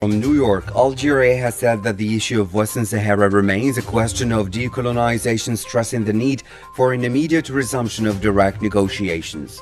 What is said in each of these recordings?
From New York, Algeria has said that the issue of Western Sahara remains a question of decolonization, stressing the need for an immediate resumption of direct negotiations.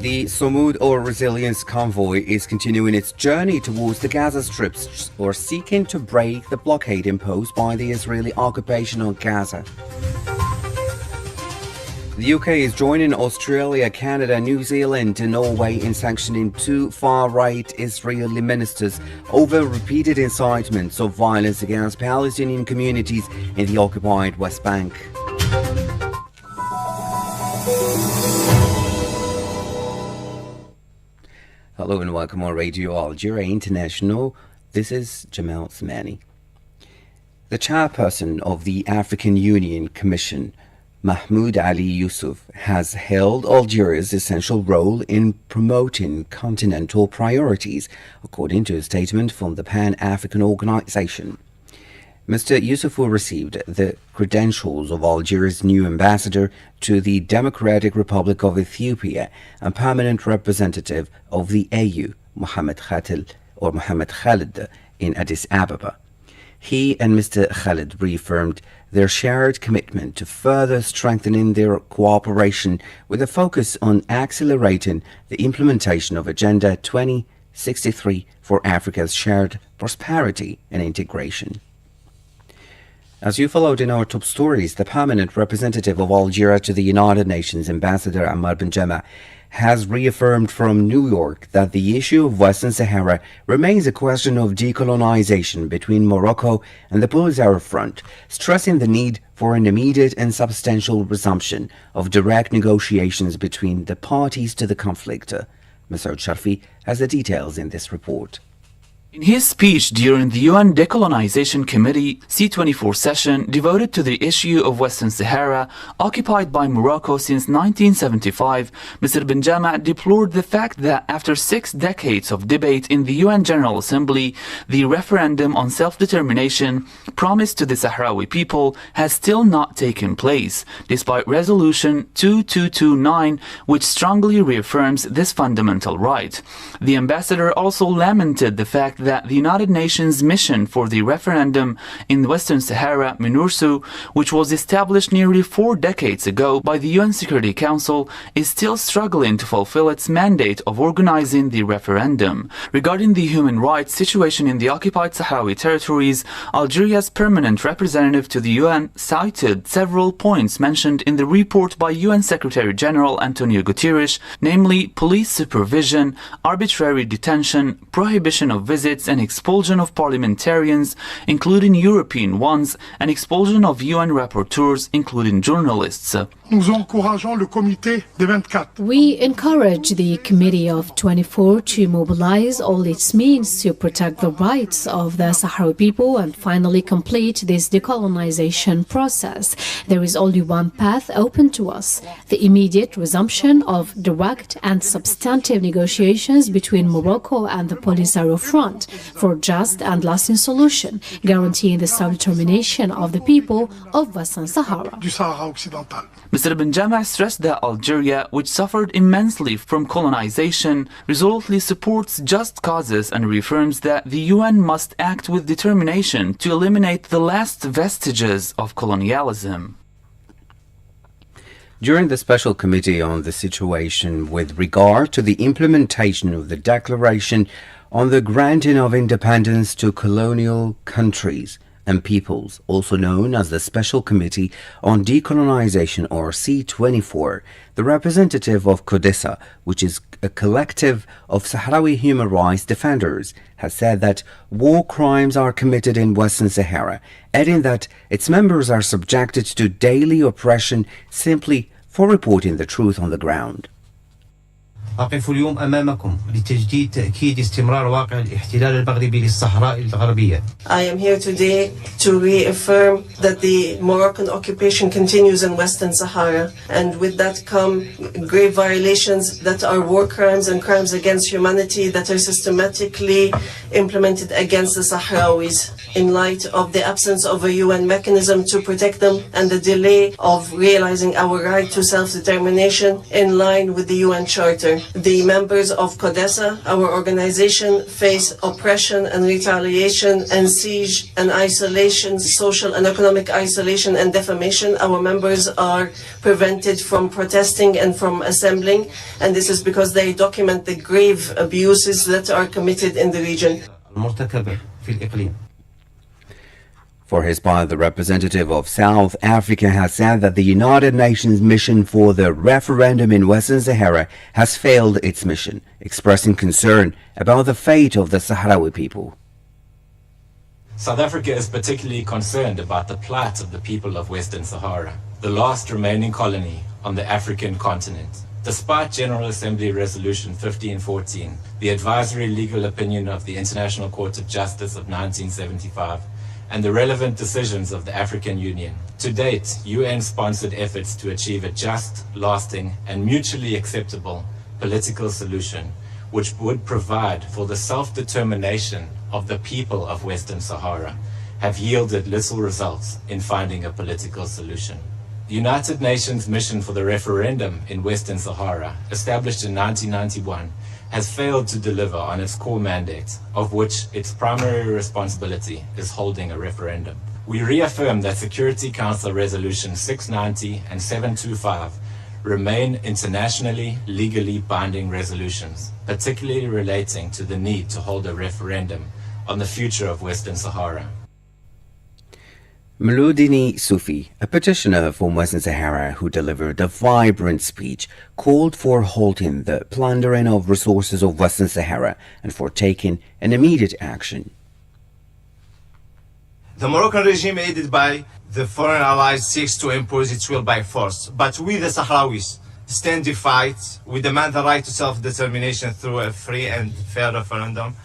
The Samud or Resilience Convoy is continuing its journey towards the Gaza Strip, or seeking to break the blockade imposed by the Israeli occupation on Gaza. The UK is joining Australia, Canada, New Zealand and Norway in sanctioning two far-right Israeli ministers over repeated incitements of violence against Palestinian communities in the occupied West Bank. Hello and welcome on Radio Algeria International. This is Jamal Samani. The chairperson of the African Union Commission, Mahmoud Ali Yusuf, has held Algeria's essential role in promoting continental priorities, according to a statement from the Pan-African Organization. Mr. Yusuf received the credentials of Algeria's new ambassador to the Democratic Republic of Ethiopia and permanent representative of the AU, Mohamed Khalid, in Addis Ababa. He and Mr. Khalid reaffirmed their shared commitment to further strengthening their cooperation with a focus on accelerating the implementation of Agenda 2063 for Africa's shared prosperity and integration. As you followed in our top stories, the permanent representative of Algeria to the United Nations, Ambassador Ammar Benjama, has reaffirmed from New York that the issue of Western Sahara remains a question of decolonization between Morocco and the Polisario Front, stressing the need for an immediate and substantial resumption of direct negotiations between the parties to the conflict. Masoud Sharfi has the details in this report. In his speech during the UN Decolonization Committee C24 session devoted to the issue of Western Sahara, occupied by Morocco since 1975, Mr. Benjama deplored the fact that after 6 decades of debate in the UN General Assembly, the referendum on self-determination promised to the Sahrawi people has still not taken place, despite Resolution 2229, which strongly reaffirms this fundamental right. The ambassador also lamented the fact that the United Nations mission for the referendum in the Western Sahara, MINURSO, which was established nearly 4 decades ago by the UN Security Council, is still struggling to fulfill its mandate of organizing the referendum. Regarding the human rights situation in the occupied Sahrawi territories, Algeria's permanent representative to the UN cited several points mentioned in the report by UN Secretary General Antonio Guterres, namely police supervision, arbitrary detention, prohibition of visits and expulsion of parliamentarians, including European ones, and expulsion of UN rapporteurs, including journalists. We encourage the Committee of 24 to mobilize all its means to protect the rights of the Sahrawi people and finally complete this decolonization process. There is only one path open to us: the immediate resumption of direct and substantive negotiations between Morocco and the Polisario Front for just and lasting solution, guaranteeing the self-determination of the people of Western Sahara. Mr. Benjama stressed that Algeria, which suffered immensely from colonization, resolutely supports just causes and reaffirms that the UN must act with determination to eliminate the last vestiges of colonialism. During the Special Committee on the Situation with regard to the implementation of the Declaration on the Granting of Independence to Colonial Countries and Peoples, also known as the Special Committee on Decolonization or C24, the representative of CODESA, which is a collective of Sahrawi human rights defenders, has said that war crimes are committed in Western Sahara, adding that its members are subjected to daily oppression simply for reporting the truth on the ground. أقف اليوم أمامكم لتجديد تأكيد استمرار واقع الاحتلال المغربي للصحراء الغربية. I am here today to reaffirm that the Moroccan occupation continues in Western Sahara, and with that come grave violations that are war crimes and crimes against humanity that are systematically implemented against the Sahrawis in light of the absence of a UN mechanism to protect them and the delay of realizing our right to self-determination in line with the UN Charter. The members of CODESA, our organization, face oppression and retaliation and siege and isolation, social and economic isolation and defamation. Our members are prevented from protesting and from assembling, and this is because they document the grave abuses that are committed in the region. المرتكبة في الإقليم. For his part, the representative of South Africa has said that the United Nations mission for the referendum in Western Sahara has failed its mission, expressing concern about the fate of the Sahrawi people. South Africa is particularly concerned about the plight of the people of Western Sahara, the last remaining colony on the African continent. Despite General Assembly Resolution 1514, the advisory legal opinion of the International Court of Justice of 1975, and the relevant decisions of the African Union, to date, UN-sponsored efforts to achieve a just, lasting, and mutually acceptable political solution, which would provide for the self-determination of the people of Western Sahara, have yielded little results in finding a political solution. The United Nations mission for the referendum in Western Sahara, established in 1991, has failed to deliver on its core mandate, of which its primary responsibility is holding a referendum. We reaffirm that Security Council Resolution 690 and 725 remain internationally, legally binding resolutions, particularly relating to the need to hold a referendum on the future of Western Sahara. Maloudini Soufi, a petitioner from Western Sahara who delivered a vibrant speech, called for halting the plundering of resources of Western Sahara and for taking an immediate action. The Moroccan regime, aided by the foreign allies, seeks to impose its will by force. But we, the Sahrawis, stand the fight. We demand the right to self-determination through a free and fair referendum.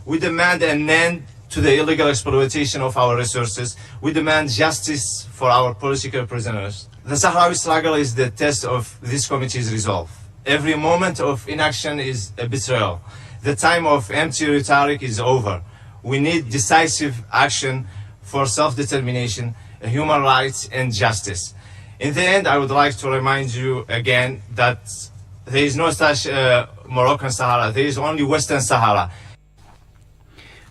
We demand an end to the illegal exploitation of our resources. We demand justice for our political prisoners. The Sahrawi struggle is the test of this committee's resolve. Every moment of inaction is a betrayal. The time of empty rhetoric is over. We need decisive action for self-determination, human rights, and justice. In the end, I would like to remind you again that there is no such Moroccan Sahara. There is only Western Sahara.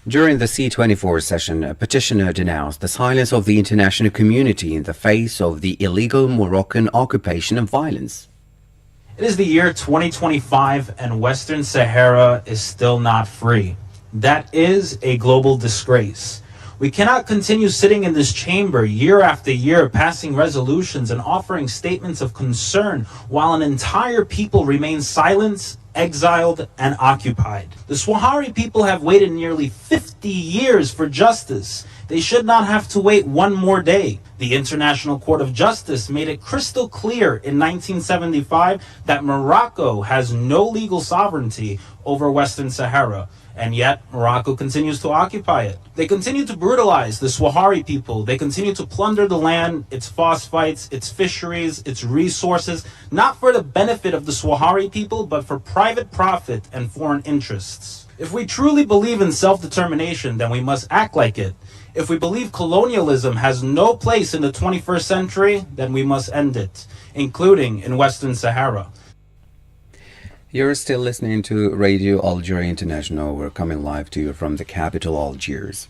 During the C24 session, a petitioner denounced the silence of the international community in the face of the illegal Moroccan occupation and violence. It is the year 2025 and Western Sahara is still not free. That is a global disgrace. We cannot continue sitting in this chamber year after year, passing resolutions and offering statements of concern while an entire people remains silent, exiled, and occupied. The Swahili people have waited nearly 50 years for justice. They should not have to wait one more day. The International Court of Justice made it crystal clear in 1975 that Morocco has no legal sovereignty over Western Sahara. And yet, Morocco continues to occupy it. They continue to brutalize the Swahili people. They continue to plunder the land, its phosphates, its fisheries, its resources, not for the benefit of the Swahili people, but for private profit and foreign interests. If we truly believe in self-determination, then we must act like it. If we believe colonialism has no place in the 21st century, then we must end it, including in Western Sahara. You're still listening to Radio Algeria International. We're coming live to you from the capital, Algiers.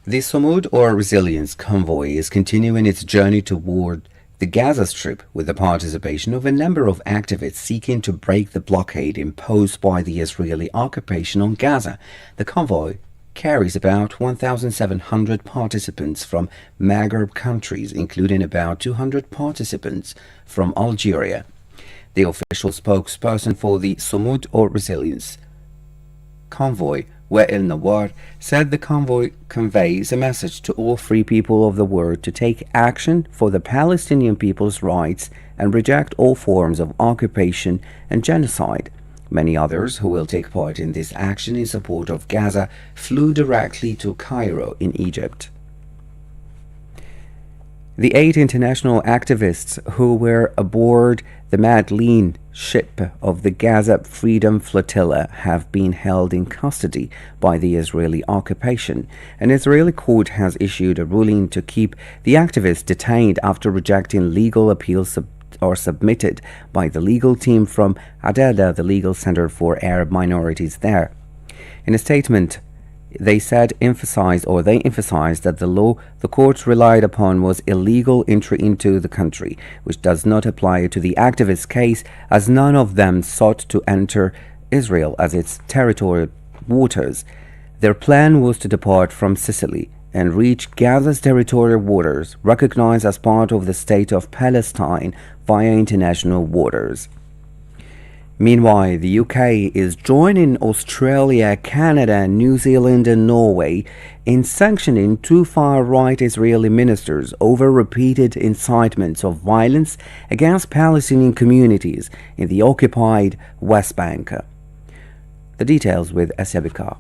The Somoud or Resilience Convoy is continuing its journey toward the Gaza Strip with the participation of a number of activists seeking to break the blockade imposed by the Israeli occupation on Gaza. The convoy carries about 1,700 participants from Maghreb countries, including about 200 participants from Algeria. The official spokesperson for the Somoud or Resilience Convoy, Wael Nawar, said the convoy conveys a message to all free people of the world to take action for the Palestinian people's rights and reject all forms of occupation and genocide. Many others who will take part in this action in support of Gaza flew directly to Cairo in Egypt. The 8 international activists who were aboard the Madeleine ship of the Gaza Freedom Flotilla have been held in custody by the Israeli occupation. An Israeli court has issued a ruling to keep the activists detained after rejecting legal appeals submitted by the legal team from Adalah, the Legal Center for Arab Minorities there. In a statement, they emphasized that the law the court relied upon was illegal entry into the country, which does not apply to the activists' case, as none of them sought to enter Israel as its territorial waters. Their plan was to depart from Sicily and reach Gaza's territorial waters, recognized as part of the state of Palestine via international waters. Meanwhile, the UK is joining Australia, Canada, New Zealand and Norway in sanctioning two far-right Israeli ministers over repeated incitements of violence against Palestinian communities in the occupied West Bank. The details with Asabika.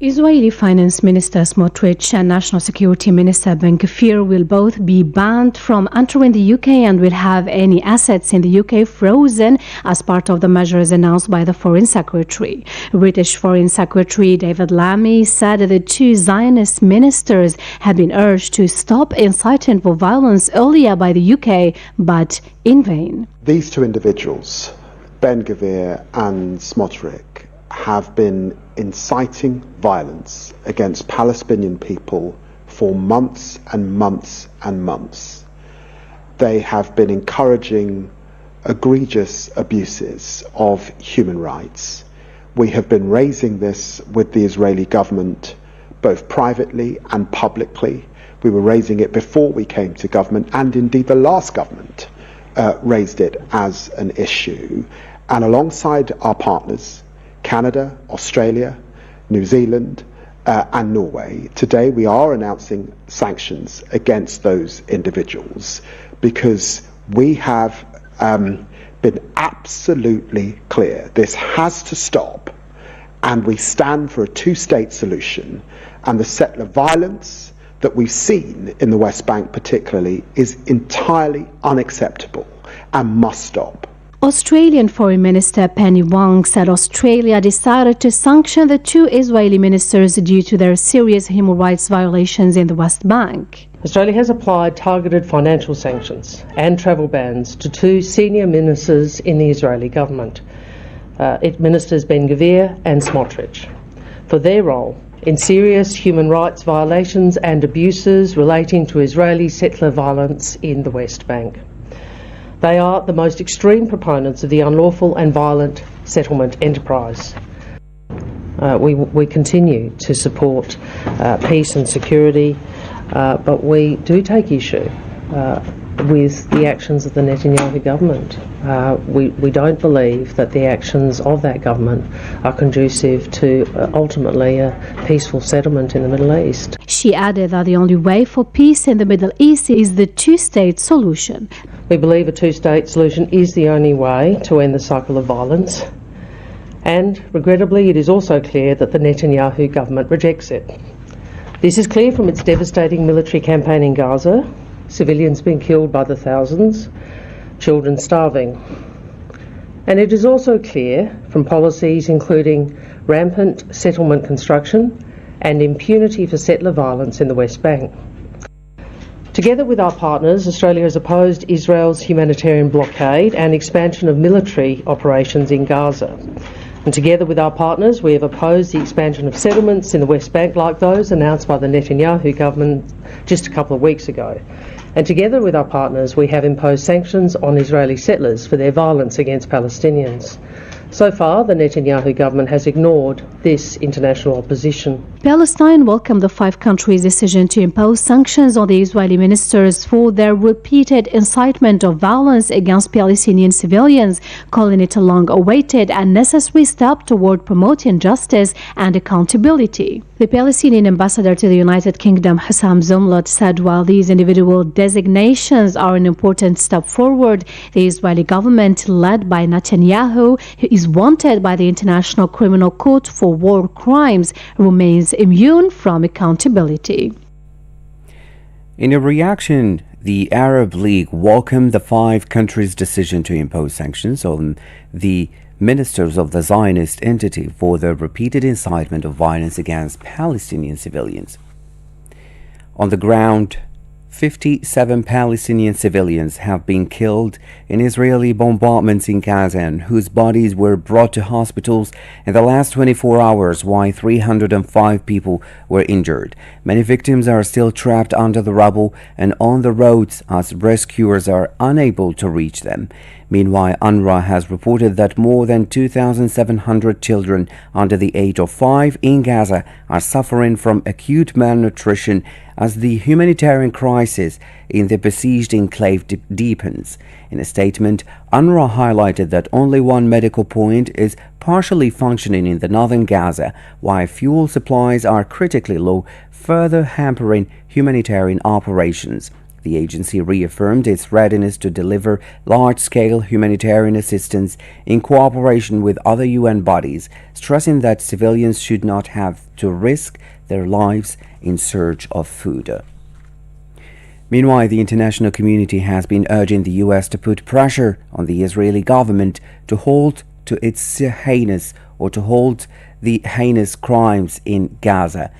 Israeli Finance Minister Smotrich and National Security Minister Ben Gvir will both be banned from entering the UK and will have any assets in the UK frozen as part of the measures announced by the Foreign Secretary. British Foreign Secretary David Lammy said the two Zionist ministers had been urged to stop inciting for violence earlier by the UK, but in vain. These two individuals, Ben Gvir and Smotrich, have been inciting violence against Palestinian people for months and months and months. They have been encouraging egregious abuses of human rights. We have been raising this with the Israeli government both privately and publicly. We were raising it before we came to government, and indeed the last government raised it as an issue. And alongside our partners, Canada, Australia, New Zealand and Norway, today we are announcing sanctions against those individuals because we have been absolutely clear this has to stop, and we stand for a two-state solution, and the settler violence that we've seen in the West Bank particularly is entirely unacceptable and must stop. Australian Foreign Minister Penny Wong said Australia decided to sanction the two Israeli ministers due to their serious human rights violations in the West Bank. Australia has applied targeted financial sanctions and travel bans to two senior ministers in the Israeli government, Ministers Ben Gvir and Smotrich, for their role in serious human rights violations and abuses relating to Israeli settler violence in the West Bank. They are the most extreme proponents of the unlawful and violent settlement enterprise. We continue to support peace and security, but we do take issue with the actions of the Netanyahu government. We don't believe that the actions of that government are conducive to ultimately a peaceful settlement in the Middle East. She added that the only way for peace in the Middle East is the two-state solution. We believe a two-state solution is the only way to end the cycle of violence. And regrettably, it is also clear that the Netanyahu government rejects it. This is clear from its devastating military campaign in Gaza, civilians being killed by the thousands, children starving. And it is also clear from policies including rampant settlement construction and impunity for settler violence in the West Bank. Together with our partners, Australia has opposed Israel's humanitarian blockade and expansion of military operations in Gaza. And together with our partners, we have opposed the expansion of settlements in the West Bank like those announced by the Netanyahu government just a couple of weeks ago. And together with our partners, we have imposed sanctions on Israeli settlers for their violence against Palestinians. So far, the Netanyahu government has ignored this international opposition. Palestine welcomed the five countries' decision to impose sanctions on the Israeli ministers for their repeated incitement of violence against Palestinian civilians, calling it a long-awaited and necessary step toward promoting justice and accountability. The Palestinian ambassador to the United Kingdom, Hussam Zomlot, said while these individual designations are an important step forward, the Israeli government, led by Netanyahu, who is wanted by the International Criminal Court for war crimes, remains immune from accountability. In a reaction, the Arab League welcomed the five countries' decision to impose sanctions on the ministers of the Zionist entity for the repeated incitement of violence against Palestinian civilians. On the ground, 57 Palestinian civilians have been killed in Israeli bombardments in Gaza, and whose bodies were brought to hospitals in the last 24 hours, while 305 people were injured. Many victims are still trapped under the rubble and on the roads as rescuers are unable to reach them. Meanwhile, UNRWA has reported that more than 2,700 children under the age of 5 in Gaza are suffering from acute malnutrition as the humanitarian crisis in the besieged enclave deepens. In a statement, UNRWA highlighted that only one medical point is partially functioning in the northern Gaza, while fuel supplies are critically low, further hampering humanitarian operations. The agency reaffirmed its readiness to deliver large-scale humanitarian assistance in cooperation with other UN bodies, stressing that civilians should not have to risk their lives in search of food. Meanwhile, the international community has been urging the U.S. to put pressure on the Israeli government to hold the heinous crimes in Gaza.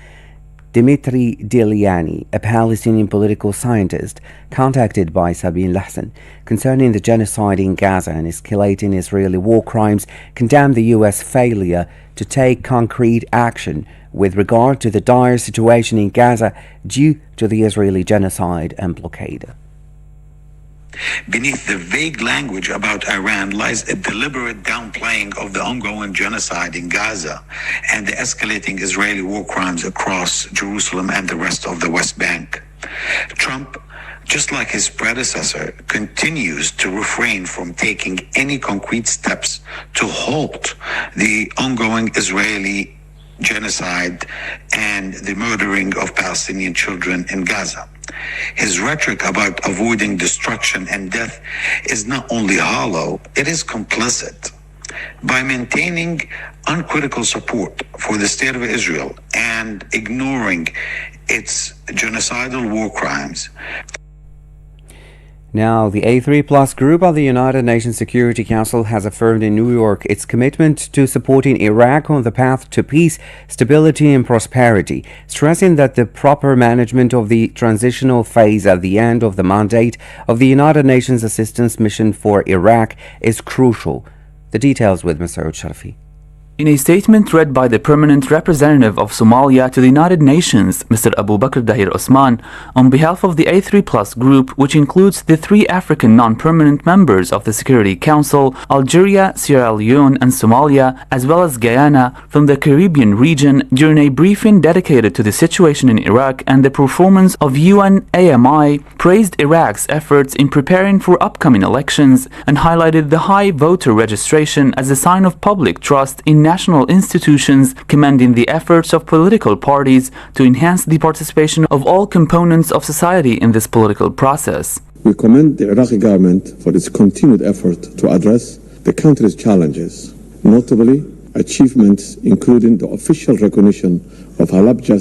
Dimitri Diliani, a Palestinian political scientist contacted by Sabine Lahsen concerning the genocide in Gaza and escalating Israeli war crimes, condemned the U.S. failure to take concrete action with regard to the dire situation in Gaza due to the Israeli genocide and blockade. Beneath the vague language about Iran lies a deliberate downplaying of the ongoing genocide in Gaza and the escalating Israeli war crimes across Jerusalem and the rest of the West Bank. Trump, just like his predecessor, continues to refrain from taking any concrete steps to halt the ongoing Israeli genocide and the murdering of Palestinian children in Gaza. His rhetoric about avoiding destruction and death is not only hollow, it is complicit. By maintaining uncritical support for the State of Israel and ignoring its genocidal war crimes. Now, the A3+ group of the United Nations Security Council has affirmed in New York its commitment to supporting Iraq on the path to peace, stability and prosperity, stressing that the proper management of the transitional phase at the end of the mandate of the United Nations Assistance Mission for Iraq is crucial. The details with Mr. Sharafi. In a statement read by the permanent representative of Somalia to the United Nations, Mr. Abu Bakr Dahir Osman, on behalf of the A3+ group, which includes the 3 African non-permanent members of the Security Council, Algeria, Sierra Leone and Somalia, as well as Guyana from the Caribbean region, during a briefing dedicated to the situation in Iraq and the performance of UNAMI, praised Iraq's efforts in preparing for upcoming elections and highlighted the high voter registration as a sign of public trust in national institutions, commending the efforts of political parties to enhance the participation of all components of society in this political process. We commend the Iraqi government for its continued effort to address the country's challenges, notably achievements including the official recognition of Halabja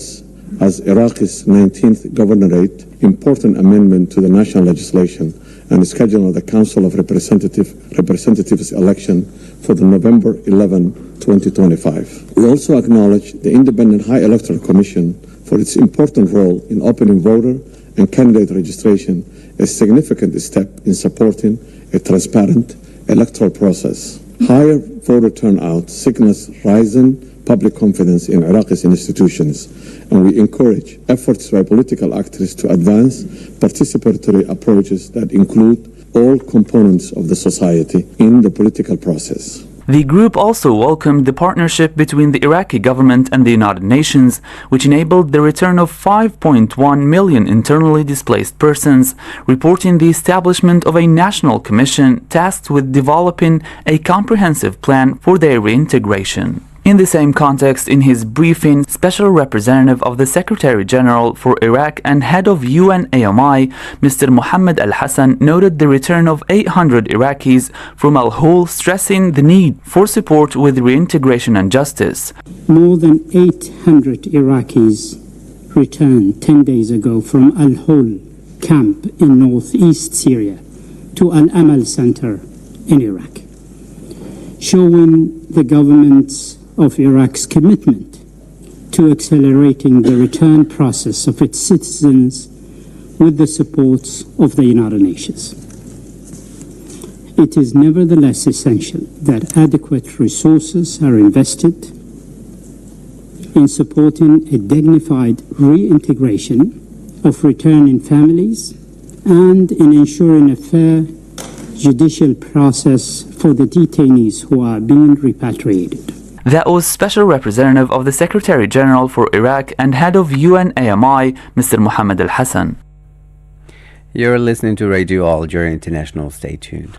as Iraq's 19th governorate, important amendment to the national legislation, and the schedule of the Council of Representatives election for the November 11, 2025. We also acknowledge the Independent High Electoral Commission for its important role in opening voter and candidate registration, a significant step in supporting a transparent electoral process. Higher voter turnout signals rising public confidence in Iraq's institutions, and we encourage efforts by political actors to advance participatory approaches that include all components of the society in the political process. The group also welcomed the partnership between the Iraqi government and the United Nations, which enabled the return of 5.1 million internally displaced persons, reporting the establishment of a national commission tasked with developing a comprehensive plan for their reintegration. In the same context, in his briefing, Special Representative of the Secretary General for Iraq and head of UNAMI, Mr. Mohammed Al-Hassan, noted the return of 800 Iraqis from Al-Hol, stressing the need for support with reintegration and justice. More than 800 Iraqis returned 10 days ago from Al-Hol camp in northeast Syria to Al-Amal Center in Iraq, showing the government's of Iraq's commitment to accelerating the return process of its citizens with the support of the United Nations. It is nevertheless essential that adequate resources are invested in supporting a dignified reintegration of returning families and in ensuring a fair judicial process for the detainees who are being repatriated. That was Special Representative of the Secretary General for Iraq and Head of UNAMI, Mr. Mohammed Al Hassan. You're listening to Radio Algeria International. Stay tuned.